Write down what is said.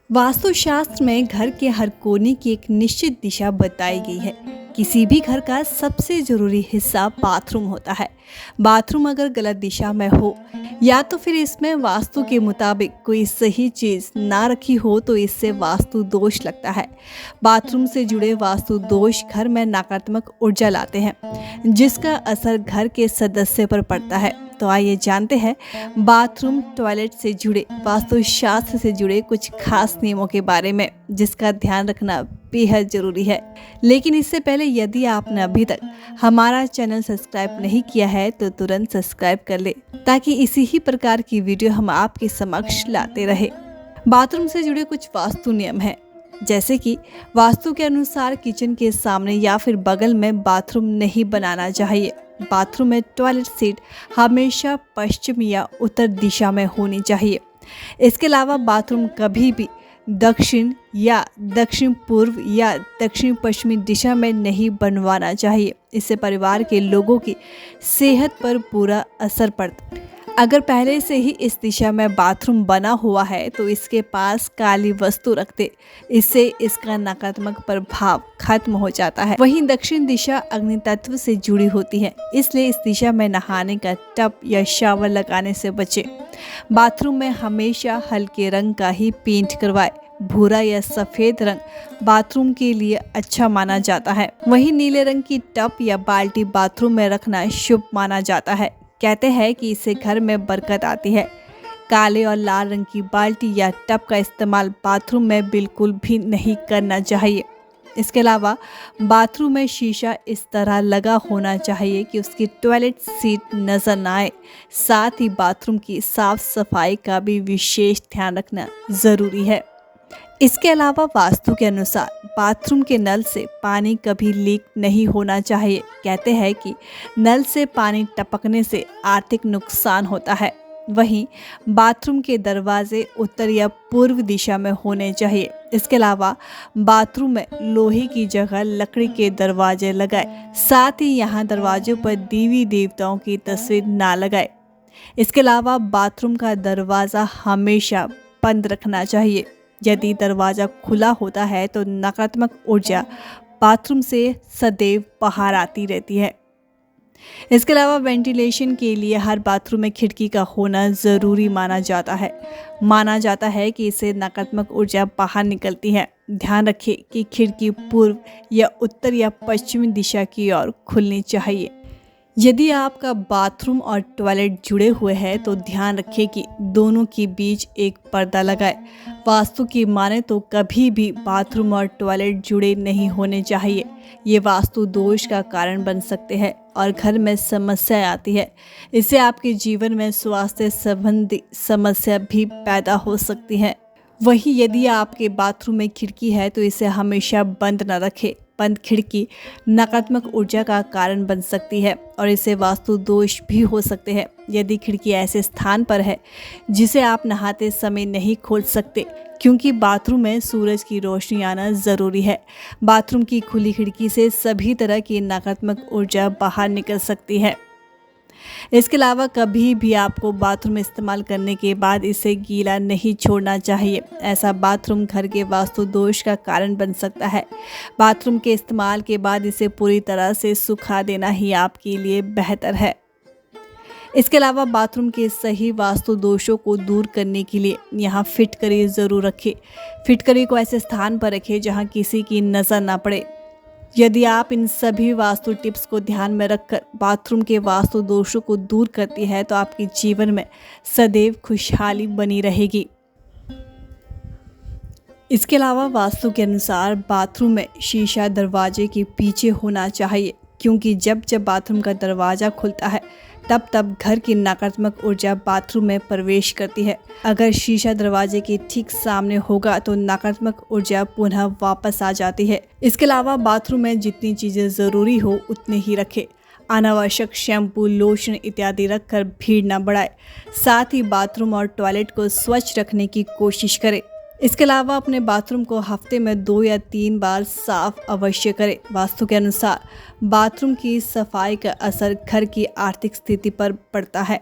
वास्तुशास्त्र में घर के हर कोने की एक निश्चित दिशा बताई गई है। किसी भी घर का सबसे जरूरी हिस्सा बाथरूम होता है। बाथरूम अगर गलत दिशा में हो या तो फिर इसमें वास्तु के मुताबिक कोई सही चीज ना रखी हो तो इससे वास्तु दोष लगता है। बाथरूम से जुड़े वास्तु दोष घर में नकारात्मक ऊर्जा लाते हैं, जिसका असर घर के सदस्य पर पड़ता है। तो आइए जानते हैं बाथरूम टॉयलेट से जुड़े वास्तुशास्त्र से जुड़े कुछ खास नियमों के बारे में, जिसका ध्यान रखना बेहद जरूरी है। लेकिन इससे पहले यदि आपने अभी तक हमारा चैनल सब्सक्राइब नहीं किया है तो तुरंत सब्सक्राइब कर ले, ताकि इसी ही प्रकार की वीडियो हम आपके समक्ष लाते रहे। बाथरूम से जुड़े कुछ वास्तु नियम हैं, जैसे कि वास्तु के अनुसार किचन के सामने या फिर बगल में बाथरूम नहीं बनाना चाहिए। बाथरूम में टॉयलेट सीट हमेशा पश्चिम या उत्तर दिशा में होनी चाहिए। इसके अलावा बाथरूम कभी भी दक्षिण या दक्षिण पूर्व या दक्षिण पश्चिमी दिशा में नहीं बनवाना चाहिए। इससे परिवार के लोगों की सेहत पर बुरा असर पड़ता है। अगर पहले से ही इस दिशा में बाथरूम बना हुआ है तो इसके पास काली वस्तु रख दे, इससे इसका नकारात्मक प्रभाव खत्म हो जाता है। वहीं दक्षिण दिशा अग्नि तत्व से जुड़ी होती है, इसलिए इस दिशा में नहाने का टब या शावर लगाने से बचे। बाथरूम में हमेशा हल्के रंग का ही पेंट करवाए। भूरा या सफेद रंग बाथरूम के लिए अच्छा माना जाता है। वहीं नीले रंग की टब या बाल्टी बाथरूम में रखना शुभ माना जाता है। कहते हैं कि इससे घर में बरकत आती है। काले और लाल रंग की बाल्टी या टब का इस्तेमाल बाथरूम में बिल्कुल भी नहीं करना चाहिए। इसके अलावा बाथरूम में शीशा इस तरह लगा होना चाहिए कि उसकी टॉयलेट सीट नजर न आए। साथ ही बाथरूम की साफ सफाई का भी विशेष ध्यान रखना जरूरी है। इसके अलावा वास्तु के अनुसार बाथरूम के नल से पानी कभी लीक नहीं होना चाहिए। कहते हैं कि नल से पानी टपकने से आर्थिक नुकसान होता है। वहीं बाथरूम के दरवाजे उत्तर या पूर्व दिशा में होने चाहिए। इसके अलावा बाथरूम में लोहे की जगह लकड़ी के दरवाजे लगाए। साथ ही यहाँ दरवाजों पर देवी देवताओं की तस्वीर ना लगाए। इसके अलावा बाथरूम का दरवाज़ा हमेशा बंद रखना चाहिए। यदि दरवाज़ा खुला होता है तो नकारात्मक ऊर्जा बाथरूम से सदैव बाहर आती रहती है। इसके अलावा वेंटिलेशन के लिए हर बाथरूम में खिड़की का होना ज़रूरी माना जाता है। माना जाता है कि इससे नकारात्मक ऊर्जा बाहर निकलती है। ध्यान रखें कि खिड़की पूर्व या उत्तर या पश्चिमी दिशा की ओर खुलनी चाहिए। यदि आपका बाथरूम और टॉयलेट जुड़े हुए हैं तो ध्यान रखें कि दोनों के बीच एक पर्दा लगाए। वास्तु की माने तो कभी भी बाथरूम और टॉयलेट जुड़े नहीं होने चाहिए। ये वास्तु दोष का कारण बन सकते हैं और घर में समस्या आती है। इससे आपके जीवन में स्वास्थ्य संबंधी समस्या भी पैदा हो सकती है। वहीं यदि आपके बाथरूम में खिड़की है तो इसे हमेशा बंद न रखें। बंद खिड़की नकारात्मक ऊर्जा का कारण बन सकती है और इससे वास्तु दोष भी हो सकते हैं। यदि खिड़की ऐसे स्थान पर है जिसे आप नहाते समय नहीं खोल सकते, क्योंकि बाथरूम में सूरज की रोशनी आना ज़रूरी है। बाथरूम की खुली खिड़की से सभी तरह की नकारात्मक ऊर्जा बाहर निकल सकती है। इसके अलावा कभी भी आपको बाथरूम इस्तेमाल करने के बाद इसे गीला नहीं छोड़ना चाहिए। ऐसा बाथरूम घर के वास्तु दोष का कारण बन सकता है। बाथरूम के इस्तेमाल के बाद इसे पूरी तरह से सुखा देना ही आपके लिए बेहतर है। इसके अलावा बाथरूम के सही वास्तु दोषों को दूर करने के लिए यहाँ फिटकरी ज़रूर रखें। फिटकरी को ऐसे स्थान पर रखें जहाँ किसी की नज़र ना पड़े। यदि आप इन सभी वास्तु टिप्स को ध्यान में रखकर बाथरूम के वास्तु दोषों को दूर करती है तो आपके जीवन में सदैव खुशहाली बनी रहेगी। इसके अलावा वास्तु के अनुसार बाथरूम में शीशा दरवाजे के पीछे होना चाहिए, क्योंकि जब जब बाथरूम का दरवाज़ा खुलता है तब तब घर की नकारात्मक ऊर्जा बाथरूम में प्रवेश करती है। अगर शीशा दरवाजे के ठीक सामने होगा तो नकारात्मक ऊर्जा पुनः वापस आ जाती है। इसके अलावा बाथरूम में जितनी चीज़ें ज़रूरी हो उतने ही रखें। अनावश्यक शैम्पू, लोशन इत्यादि रखकर भीड़ न बढ़ाए। साथ ही बाथरूम और टॉयलेट को स्वच्छ रखने की कोशिश करें। इसके अलावा अपने बाथरूम को हफ्ते में 2 या 3 बार साफ अवश्य करें। वास्तु के अनुसार बाथरूम की सफाई का असर घर की आर्थिक स्थिति पर पड़ता है।